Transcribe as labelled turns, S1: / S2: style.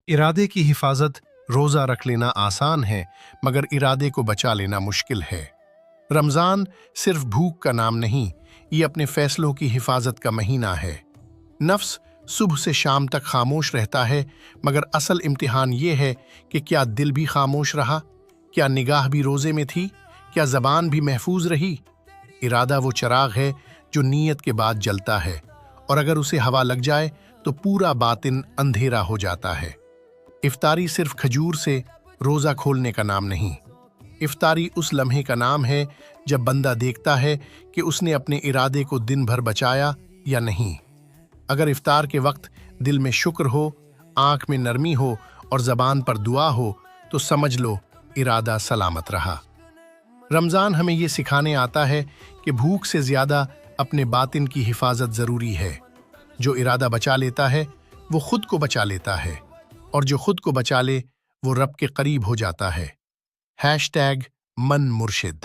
S1: इरादे की हिफाजत रोज़ा रख लेना आसान है, मगर इरादे को बचा लेना मुश्किल है। रमज़ान सिर्फ भूख का नाम नहीं, ये अपने फैसलों की हिफाजत का महीना है। नफ्स सुबह से शाम तक खामोश रहता है, मगर असल इम्तिहान ये है कि क्या दिल भी खामोश रहा, क्या निगाह भी रोज़े में थी, क्या ज़बान भी महफूज रही। इरादा वो चिराग है जो नीयत के बाद जलता है, और अगर उसे हवा लग जाए तो पूरा बातिन अंधेरा हो जाता है। इफ्तारी सिर्फ खजूर से रोज़ा खोलने का नाम नहीं। इफ्तारी उस लम्हे का नाम है जब बंदा देखता है कि उसने अपने इरादे को दिन भर बचाया या नहीं। अगर इफ्तार के वक्त दिल में शुक्र हो, आंख में नरमी हो और ज़बान पर दुआ हो, तो समझ लो इरादा सलामत रहा। रमज़ान हमें ये सिखाने आता है कि भूख से ज़्यादा अपने बातिन की हिफाजत ज़रूरी है। जो इरादा बचा लेता है वो खुद को बचा लेता है, और जो खुद को बचा ले वो रब के करीब हो जाता है। #मन मुर्शिद।